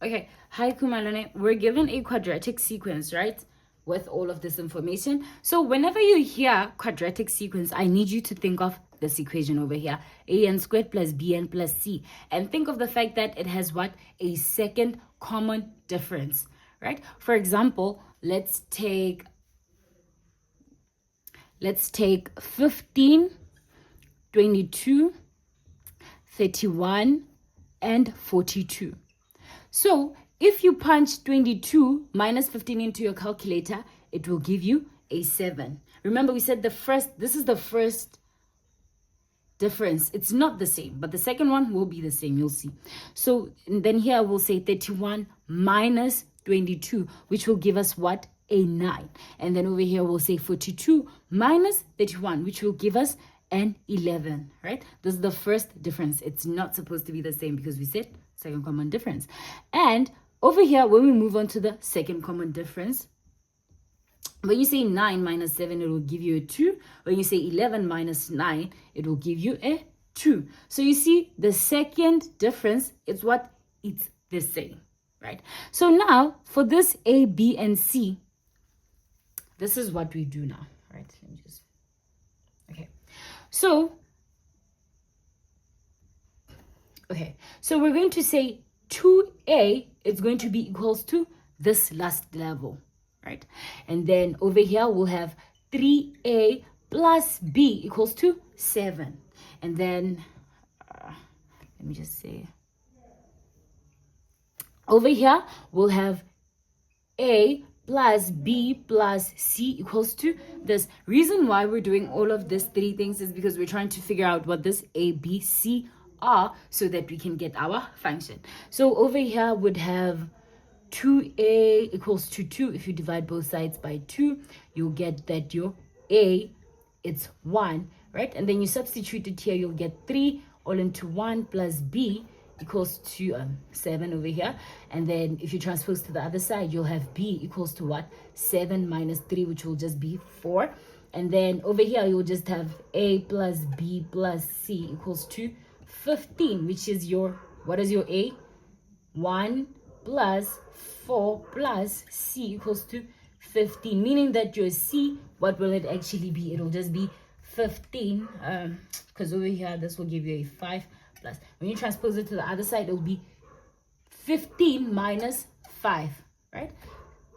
Okay, hi Kumalane. We're given a quadratic sequence, right? With all of this information. So whenever you hear quadratic sequence, I need you to think of this equation over here. an squared plus bn plus c. And think of the fact that it has what? A second common difference, right? For example, let's take 15, 22, 31, and 42. So if you punch 22 minus 15 into your calculator, it will give you a 7. Remember, we said this is the first difference. It's not the same, but the second one will be the same. You'll see. So then here we'll say 31 minus 22, which will give us what? A 9. And then over here we'll say 42 minus 31, which will give us an 11, right? This is the first difference. It's not supposed to be the same because we said second common difference. And over here, when we move on to the second common difference, when you say 9 minus 7, it will give you a 2. When you say 11 minus 9, it will give you a 2. So you see, the second difference is what? It's the same, right? So now, for this A, B, and C, this is what we do now, right? Let me just... Okay. So we're going to say 2A is going to be equals to this last level, right? And then over here, we'll have 3A plus B equals to 7. And then, let me just say, over here, we'll have A plus B plus C equals to this. Reason why we're doing all of these three things is because we're trying to figure out what this A, B, C are so that we can get our function. So over here would have 2A equals to 2. If you divide both sides by 2, you'll get that your A, it's 1, right? And then you substitute it here, you'll get 3 all into 1 plus B equals to 7 over here. And then if you transpose to the other side, you'll have B equals to what? 7 minus 3, which will just be 4. And then over here, you'll just have A plus B plus C equals to 15, which is your, what is your A? 1 plus 4 plus C equals to 15, meaning that your C, what will it actually be? It'll just be 15, because over here, this will give you a 5 plus. When you transpose it to the other side, it'll be 15 minus 5, right?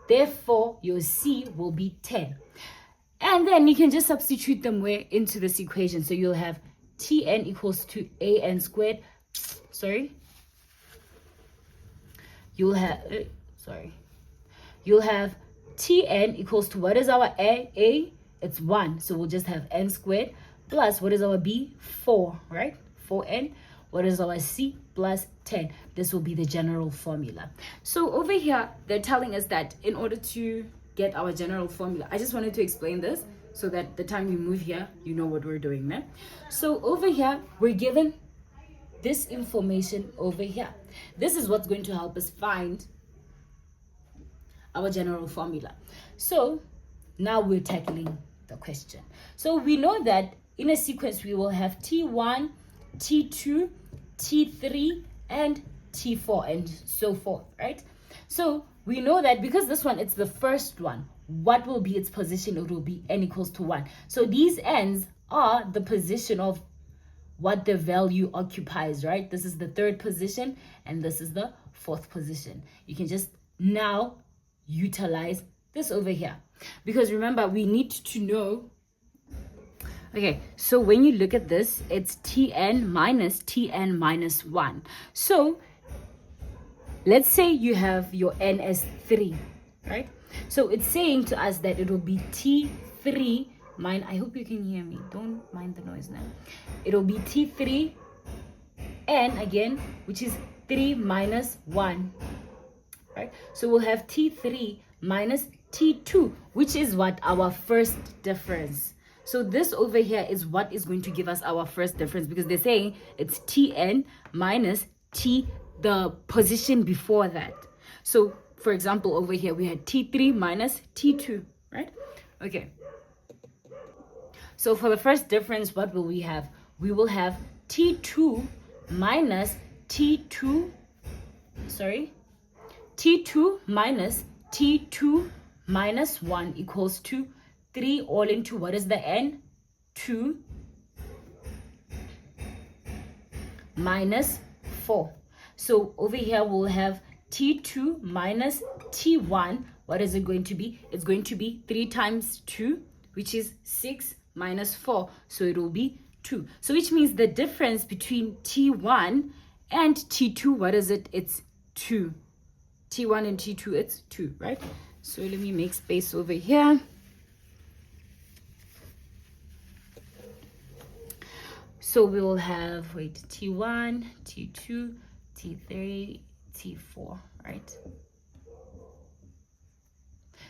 Therefore, your C will be 10. And then you can just substitute them where into this equation. So you'll have Tn equals to an squared. You'll have Tn equals to, what is our A? It's 1. So we'll just have n squared plus, what is our B? 4, right? 4n. What is our C? Plus 10. This will be the general formula. So over here, they're telling us that in order to get our general formula, I just wanted to explain this so that the time you move here, you know what we're doing now. So over here, we're given this information over here. This is what's going to help us find our general formula. So now we're tackling the question. So we know that in a sequence, we will have T1, T2, T3, and T4, and so forth, right? So we know that because this one, it's the first one, what will be its position? It will be n equals to 1. So these n's are the position of what the value occupies, right? This is the third position, and this is the fourth position. You can just now utilize this over here. Because remember, we need to know. Okay, so when you look at this, it's Tn minus 1. So let's say you have your n as 3, right? So it's saying to us that it will be T3 minus, I hope you can hear me. Don't mind the noise now. It'll be T3 n again, which is 3 minus 1, right? So we'll have T3 minus T2, which is what? Our first difference. So this over here is what is going to give us our first difference, because they're saying it's Tn minus T, the position before that. So for example, over here, we had T3 minus T2, right? Okay. So for the first difference, what will we have? We will have T2 minus T2, T2 minus T2 minus 1 equals to 3 all into what is the n? 2 minus 4. So over here we'll have T2 minus T1. What is it going to be? It's going to be 3 times 2, which is 6 minus 4. So it will be 2. So which means the difference between T1 and T2, what is it? It's 2. T1 and T2, it's 2, right? So let me make space over here. So we will have, T1, T2, T3, T4, right?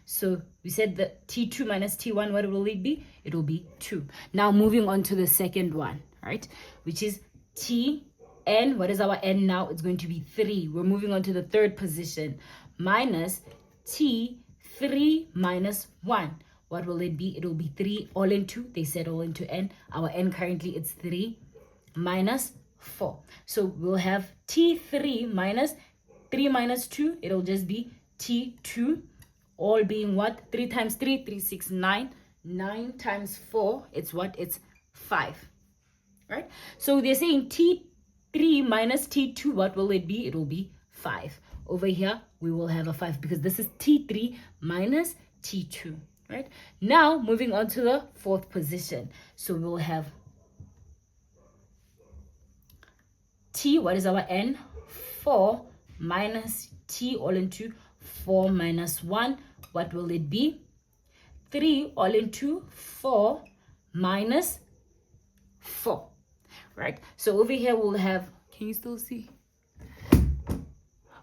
So we said that T2 minus T1, what will it be? It will be 2. Now moving on to the second one, right? Which is Tn. What is our n now? It's going to be 3. We're moving on to the third position. Minus T3 minus 1. What will it be? It will be 3 all into, they said all into n. Our n currently it's 3 minus 4. So we'll have T3 minus 3 minus 2. It'll just be T2. All being what? 3 times 3, 3, 6, 9. 9 times 4, it's what? It's 5. Right? So they're saying T3 minus T2, what will it be? It will be 5. Over here, we will have a 5 because this is T3 minus T2. Right? Now, moving on to the fourth position. So we'll have T, what is our n? 4 minus T all into 4 minus 1. What will it be? 3 all into 4 minus 4. Right? So over here we'll have, can you still see?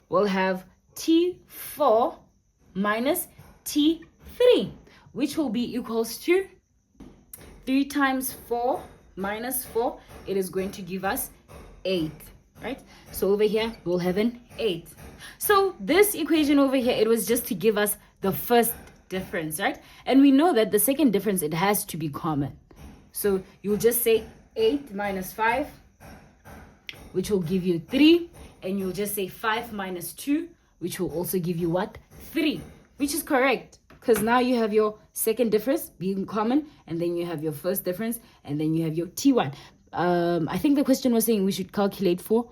We'll have T4 minus T3, which will be equals to 3 times 4 minus 4. It is going to give us 8, right? So over here, we'll have an 8. So this equation over here, it was just to give us the first difference, right? And we know that the second difference, it has to be common. So you'll just say 8 minus 5, which will give you 3. And you'll just say 5 minus 2, which will also give you what? 3, which is correct. Because now you have your second difference being common, and then you have your first difference, and then you have your T1. I think the question was saying we should calculate for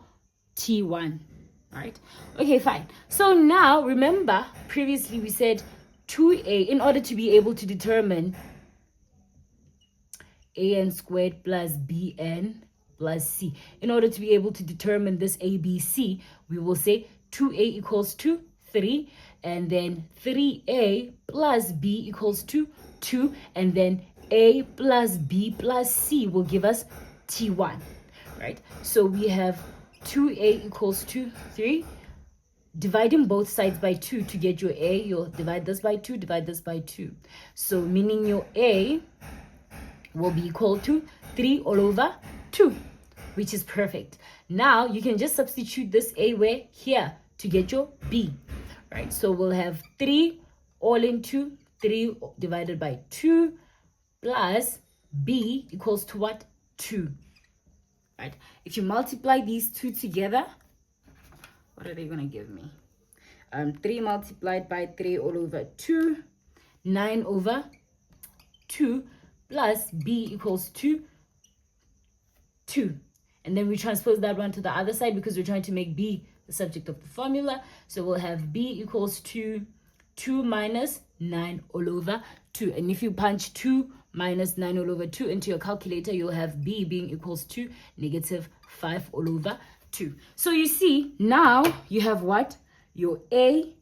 T1, right? Okay, fine. So now, remember, previously we said 2a, in order to be able to determine an squared plus bn plus c. In order to be able to determine this ABC, we will say 2a equals to 3, and then 3a plus b equals to 2, and then a plus b plus c will give us T1, right? So we have 2a equals to 3. Dividing both sides by 2 to get your a, you'll divide this by 2, divide this by 2. So meaning your a will be equal to 3 all over 2, which is perfect. Now you can just substitute this a where? Here, to get your b, right? So we'll have 3 all into 3 divided by 2 plus b equals to what? 2, right? If you multiply these two together, what are they going to give me? 3 multiplied by 3 all over 2, 9 over 2 plus b equals to 2. And then we transpose that one to the other side because we're trying to make b the subject of the formula. So we'll have b equals to 2 minus 9 all over 2. And if you punch 2 minus 9 all over 2 into your calculator, you'll have b being equals to negative 5 all over 2. So you see, now you have what? Your a,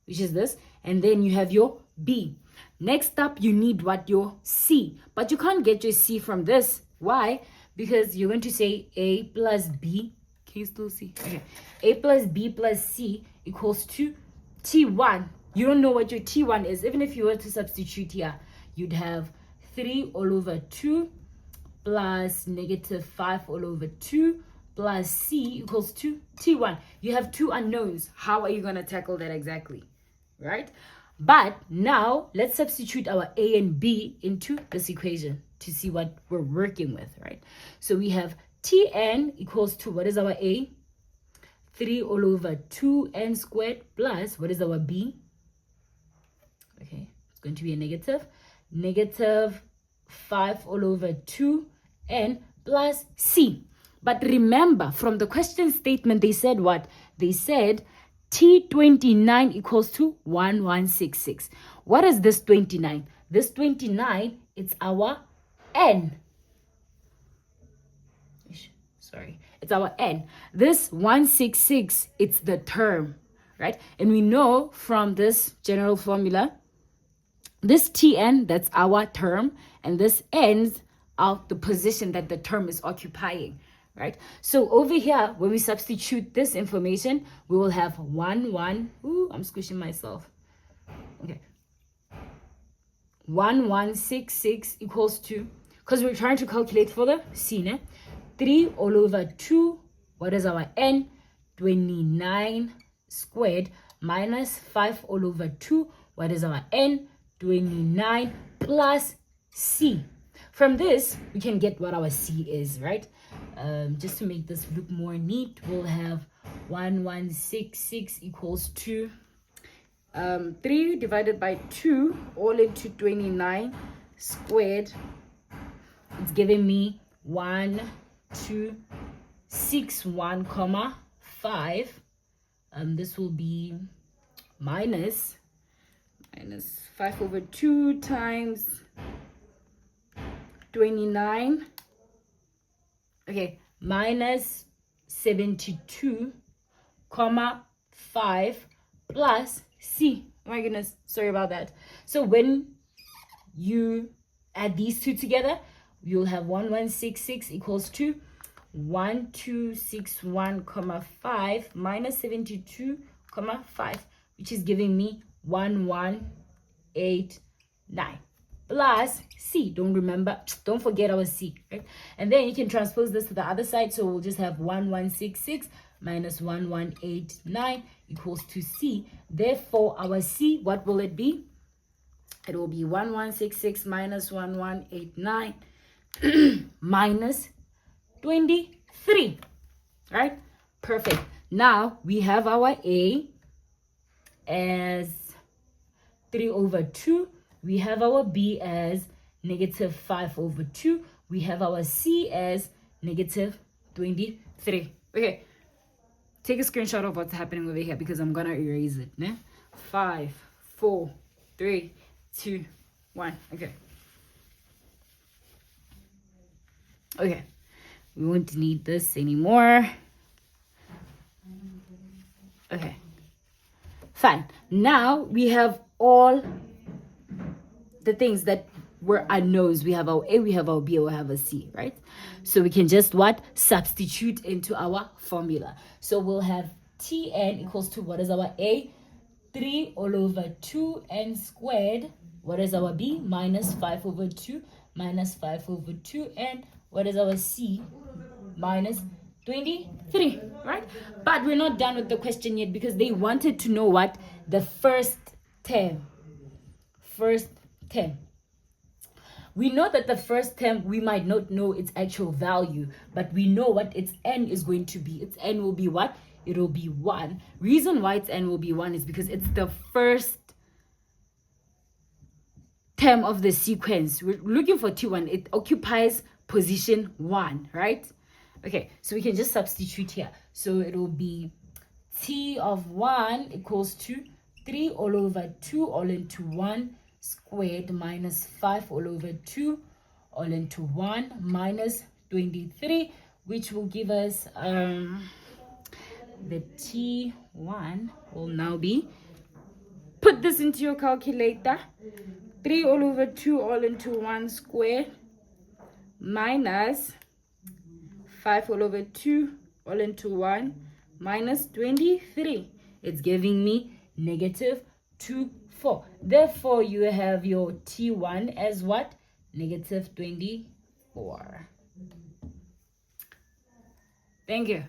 which is this, and then you have your b. Next up, you need what? Your c. But you can't get your c from this. Why? Because you're going to say a plus b. Can you still see? Okay. A plus b plus c equals to T1. You don't know what your T1 is. Even if you were to substitute here, you'd have 3 all over 2 plus negative 5 all over 2 plus c equals to T1. You have two unknowns. How are you going to tackle that exactly? Right? But now let's substitute our a and b into this equation to see what we're working with, right? So we have Tn equals to, what is our a? 3 all over 2n squared plus, what is our b? Okay, it's going to be a negative 5 all over 2n plus c. But remember, from the question statement, they said what? They said T29 equals to 1166. What is this 29? This 29, it's our n. Sorry, it's our n. This 166, it's the term, right? And we know from this general formula, this Tn, that's our term, and this n's are the position that the term is occupying, right? So over here, when we substitute this information, we will have 1, ooh, I'm squishing myself. Okay. 1166 equals to, because we're trying to calculate for the c, ne? 3 all over 2, what is our n? 29 squared minus 5 all over 2, what is our n? 29 plus c. From this, we can get what our c is, right? Just to make this look more neat, we'll have 1166 equals to 3 divided by 2 all into 29 squared. It's giving me 1261, 5. This will be minus 5 over 2 times 29. Okay, minus 72, 5 plus c. Oh my goodness, sorry about that. So when you add these two together, you'll have 1166 equals to 1261, 5 minus 72, 5, which is giving me 1189 plus c. Don't forget our c, right? And then you can transpose this to the other side, so we'll just have 1166 minus 1189 equals to c. Therefore, our c, what will it be? It will be 1166 minus 1189 minus 23, right? Perfect. Now we have our a as 3 over 2. We have our b as negative 5 over 2. We have our c as negative 23. Okay, take a screenshot of what's happening over here because I'm gonna erase it. Ne? 5, 4, 3, 2, 1. Okay, we won't need this anymore. Okay, fine. Now we have all the things that were unknowns. We have our a, we have our b, we have a c, right? So we can just substitute into our formula. So we'll have Tn equals to, what is our a? 3 all over 2n squared. What is our b? Minus 5 over 2 minus 5 over 2, and what is our c? Minus 23, right? But we're not done with the question yet because they wanted to know what? The first term. We know that the first term, we might not know its actual value, but we know what its n is going to be. Its n will be what? It will be 1. Reason why its n will be 1 is because it's the first term of the sequence. We're looking for T1. It occupies position 1, right? Okay, so we can just substitute here. So it will be T of 1 equals to 3 all over 2 all into 1 squared minus 5 all over 2 all into 1 minus 23, which will give us the T1 will now be, put this into your calculator, 3 all over 2 all into 1 squared minus 5 all over 2 all into 1 minus 23. It's giving me negative 24. Therefore, you have your T1 as what? Negative 24. Thank you.